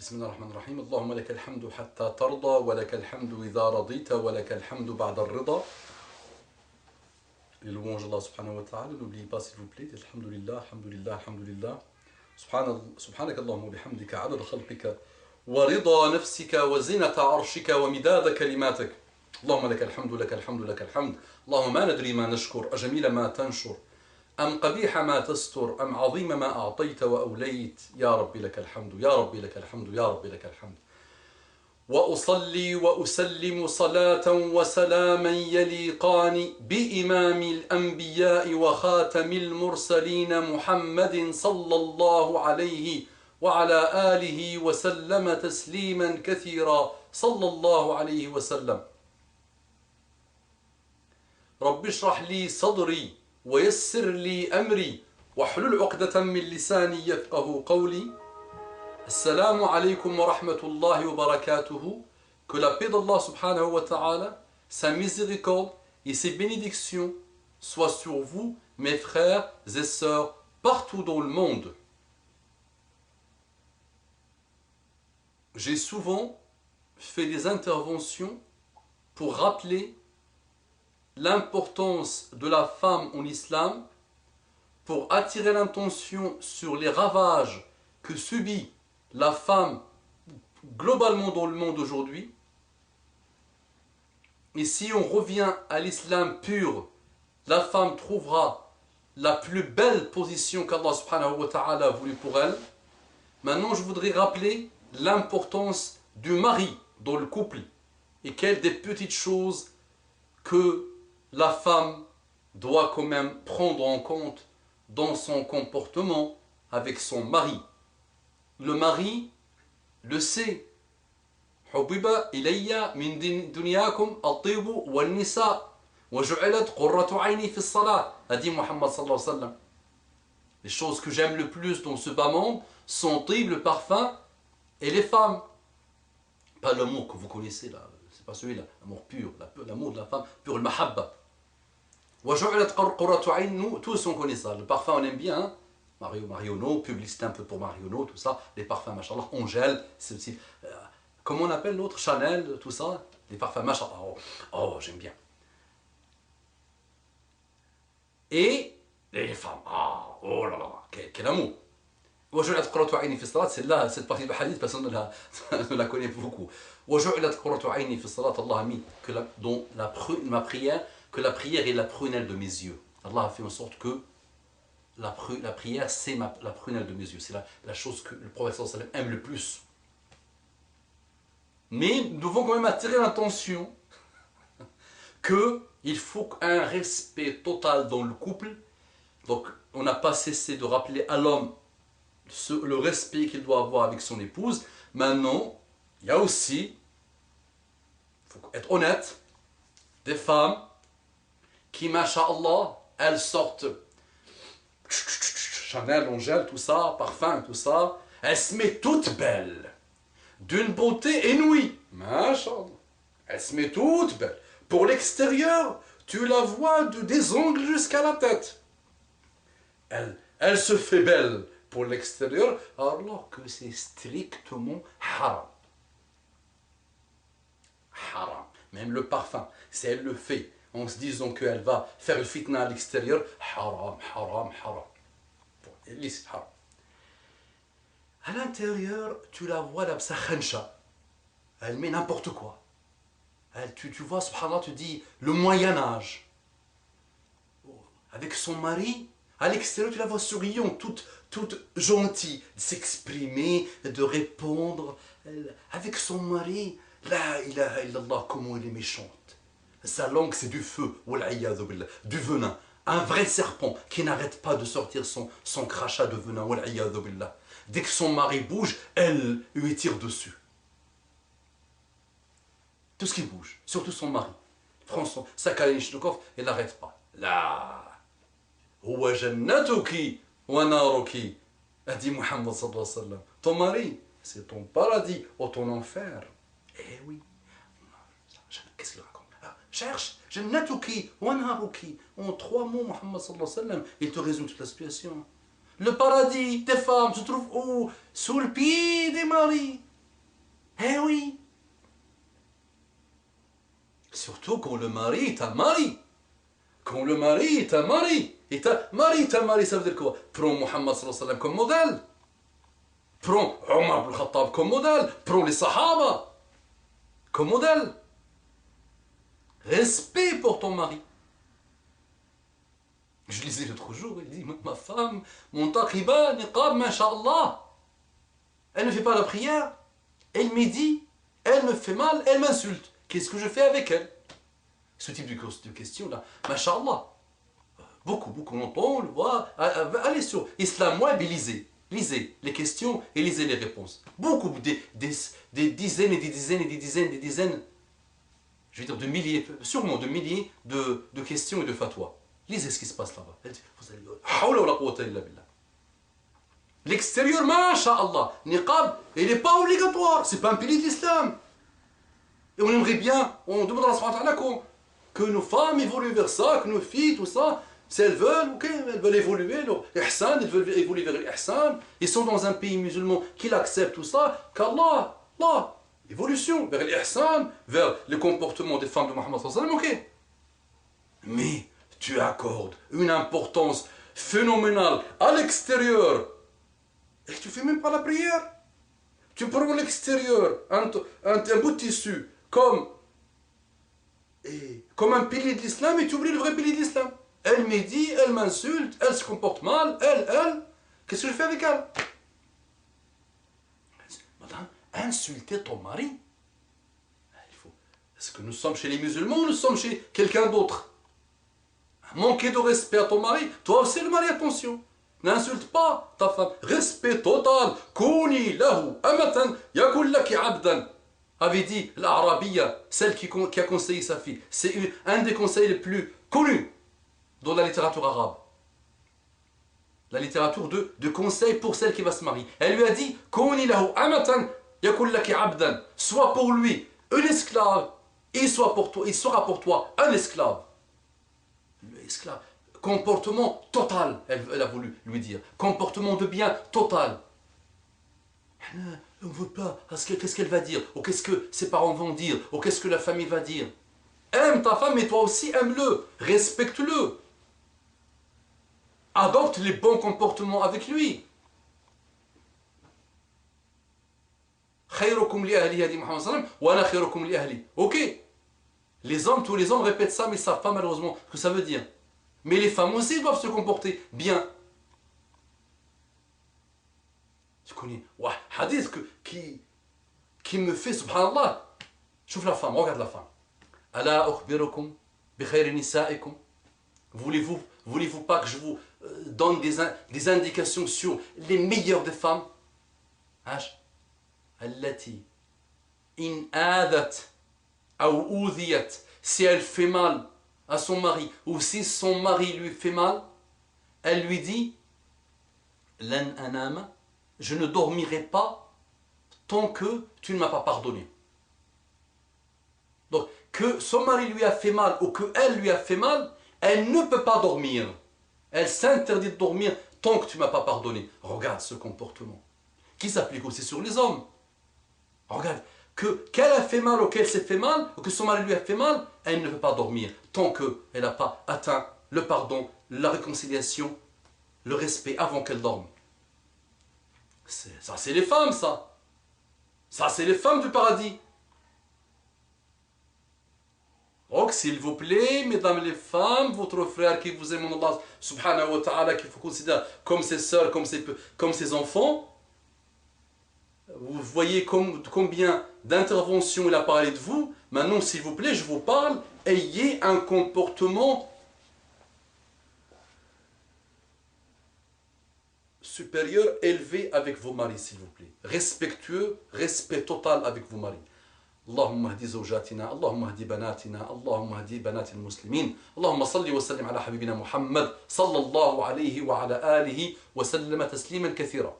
بسم الله الرحمن الرحيم. اللهم لك الحمد حتى ترضى ولك الحمد إذا رضيت ولك الحمد بعد الرضا. Les louanges d'Allah subhanahu wa ta'ala, n'oubliez pas s'il vous plaît, alhamdulillah, alhamdulillah, alhamdulillah. سبحانك اللهم وبحمدك عدد خلقك ورضا نفسك وزنة عرشك ومداد كلماتك. اللهم لك الحمد لك الحمد لك الحمد. اللهم ما ندري ما نشكر، أجميل ما تنشر، أم قبيح ما تستر، أم عظيم ما أعطيت وأوليت. يا ربي لك الحمد، يا ربي لك الحمد، يا ربي لك الحمد. وأصلي وأسلم صلاة وسلاما يليقان بإمام الأنبياء وخاتم المرسلين محمد صلى الله عليه وعلى آله وسلم تسليما كثيرا صلى الله عليه وسلم. رب اشرح لي صدري ويسر لي أمري واحلل عقدة من لساني يفقه قولي. Assalamu alaikum wa rahmatullahi wa barakatuhu. Que la paix d'Allah subhanahu wa ta'ala, sa miséricorde et ses bénédictions soient sur vous, mes frères et sœurs, partout dans le monde. J'ai souvent fait des interventions pour rappeler l'importance de la femme en islam, pour attirer l'attention sur les ravages que subit la femme globalement dans le monde aujourd'hui. Et si on revient à l'islam pur, la femme trouvera la plus belle position qu'Allah subhanahu wa ta'ala a voulu pour elle. Maintenant, je voudrais rappeler l'importance du mari dans le couple et quelles des petites choses que la femme doit quand même prendre en compte dans son comportement avec son mari. Le mari le sait. حُبِّبَ إِلَيَّ مِنْ دُنْيَاكُمْ الطِّيبُ وَالنِّسَاءُ وَجُعِلَتْ قُرَّةُ عَيْنِي فِي الصَّلَاةِ, a dit Muhammad sallallahu alayhi wa sallam. Les choses que j'aime le plus dans ce bas monde sont tib, le parfum, et les femmes. Pas l'amour que vous connaissez là, c'est pas celui-là, l'amour pur, l'amour de la femme, pur, le mahabba. وَجُعِلَتْ قُرَّةُ عَيْنِ, nous tous on connaît ça, le parfum on aime bien, hein? Marionneau, publicité un peu pour Marionneau, tout ça, les parfums, machallah, Angèle, c'est aussi, comment on appelle l'autre, Chanel, tout ça, les parfums, machallah, oh j'aime bien. Et les femmes, oh là là, quel amour. C'est là, cette partie de hadith, personne ne la connaît beaucoup. Allah a mis que dans ma prière, que la prière est la prunelle de mes yeux. Allah a fait en sorte que la prière, c'est la prunelle de mes yeux. C'est la chose que le prophète sallallahu alayhi wa sallam aime le plus. Mais nous devons quand même attirer l'attention qu'il faut un respect total dans le couple. Donc, on n'a pas cessé de rappeler à l'homme le respect qu'il doit avoir avec son épouse. Maintenant, il y a aussi, il faut être honnête, des femmes qui, masha'Allah, elles sortent Chanel, Angèle, tout ça, parfum, tout ça. Elle se met toute belle, d'une beauté inouïe. Masha'Allah. Elle se met toute belle. Pour l'extérieur, tu la vois des ongles jusqu'à la tête. Elle se fait belle pour l'extérieur, alors que c'est strictement haram. Haram. Même le parfum, si elle le fait en se disant qu'elle va faire le fitna à l'extérieur, haram, haram, haram. Bon, illicite, haram. À l'intérieur, tu la vois, la khansha. Elle met n'importe quoi. Tu vois, subhanallah, tu dis le Moyen-Âge. Avec son mari, à l'extérieur, tu la vois souriante, toute gentille, de s'exprimer, de répondre. Avec son mari, la ilaha illallah, comment elle est méchante. Sa langue, c'est du feu, du venin. Un vrai serpent qui n'arrête pas de sortir son crachat de venin. Dès que son mari bouge, elle lui tire dessus. Tout ce qui bouge, surtout son mari. Prend sa kalachnikov et n'arrête pas. Là, huwa jannatuki wa naruki, a dit Muhammad sallallahu alayhi wa sallam. Ton mari, c'est ton paradis ou ton enfer. Eh oui. Qu'est-ce qu'il raconte? Cherche, jannatuki wa naruki. En 3 mots, Muhammad sallallahu alayhi wa sallam, il te résume toute la situation. Le paradis des femmes se trouve où? Sous le pied des maris. Eh oui. Surtout quand le mari est un mari. Quand le mari est un mari. Mari est un mari, ça veut dire quoi? Prends Mohammed sallallahu alayhi wa sallam comme modèle. Prends Omar ibn Khattab comme modèle. Prends les Sahaba comme modèle. Respect pour ton mari. Je lisais l'autre jour, il dit, ma femme, mon taqiba, niqab, masha'Allah. Elle ne fait pas la prière. Elle médit, elle me fait mal, elle m'insulte. Qu'est-ce que je fais avec elle? Ce type de question-là, masha'Allah. Beaucoup, on entend, on le voit. Allez sur Islam Web et lisez. Lisez les questions et lisez les réponses. Beaucoup, des dizaines et des dizaines et des dizaines et des dizaines, je vais dire de milliers, sûrement de milliers de questions et de fatwas. Lisez ce qui se passe là-bas. Vous allez dire, l'extérieur, masha'Allah, niqab, il n'est pas obligatoire. C'est pas un pilier de l'islam. Et on aimerait bien, on demande à Allah que nos femmes évoluent vers ça, que nos filles, tout ça, si elles veulent, ok, elles veulent évoluer, leur ihsan, elles veulent évoluer vers l'ihsan, ils sont dans un pays musulman qui accepte tout ça, qu'Allah, évolution vers l'ihsan, vers le comportement des femmes de Mohammed sallallahu alayhi wa sallam, ok. Mais tu accordes une importance phénoménale à l'extérieur, et tu ne fais même pas la prière. Tu prends l'extérieur, un bout de tissu, comme un pilier de l'islam, et tu oublies le vrai pilier de l'islam. Elle médit, elle m'insulte, elle se comporte mal, elle. Qu'est-ce que je fais avec elle? Madame, insulter ton mari. Est-ce que nous sommes chez les musulmans ou nous sommes chez quelqu'un d'autre? Manquer de respect à ton mari, toi aussi le mari, attention. N'insulte pas ta femme. Respect total. Kouni lahu amatan yakul laki abdan. Avait dit l'Arabia, celle qui a conseillé sa fille. C'est un des conseils les plus connus dans la littérature arabe. La littérature de conseils pour celle qui va se marier. Elle lui a dit, Kouni lahu amatan yakul laki abdan. Sois pour lui un esclave, il sera pour toi un esclave. L'esclave. Comportement total, elle a voulu lui dire. Comportement de bien total. On ne veut pas. Qu'est-ce qu'elle va dire? Ou qu'est-ce que ses parents vont dire? Ou qu'est-ce que la famille va dire? Aime ta femme, mais toi aussi aime-le. Respecte-le. Adopte les bons comportements avec lui. Khayrukum li ahli, a dit Muhammad sallam, wa ana khayrukum li ahli. Ok. Tous les hommes répètent ça, mais ils ne savent pas malheureusement ce que ça veut dire. Mais les femmes aussi doivent se comporter bien. Tu connais un hadith qui me fait, subhanallah. Chouf la femme, regarde la femme. Ala ukhbirukum bi khayri nisa'ikum. Voulez-vous pas que je vous donne des indications sur les meilleures des femmes? Allati in adat ou udhiyat. Si elle fait mal à son mari, ou si son mari lui fait mal, elle lui dit, Lan anama, je ne dormirai pas tant que tu ne m'as pas pardonné. Donc, que son mari lui a fait mal ou qu'elle lui a fait mal, elle ne peut pas dormir. Elle s'interdit de dormir tant que tu ne m'as pas pardonné. Regarde ce comportement, qui s'applique aussi sur les hommes. Regarde, qu'elle a fait mal ou qu'elle s'est fait mal, ou que son mari lui a fait mal, elle ne peut pas dormir tant qu'elle n'a pas atteint le pardon, la réconciliation, le respect avant qu'elle dorme. Ça, c'est les femmes, ça. Ça, c'est les femmes du paradis. Donc, s'il vous plaît, mesdames les femmes, votre frère qui vous aime, Allah subhanahu wa ta'ala, qu'il faut considérer comme ses sœurs, comme ses enfants, vous voyez combien d'interventions il a parlé de vous. Maintenant, s'il vous plaît, je vous parle, ayez un comportement supérieur, élevé avec vos maris, s'il vous plaît. Respectueux, respect total avec vos maris. اللهم اهدي زوجاتنا، اللهم اهدي بناتنا، اللهم اهدي بنات المسلمين، اللهم صل وسلم على حبيبنا محمد صلى الله عليه وعلى آله وسلم تسليما كثيرا.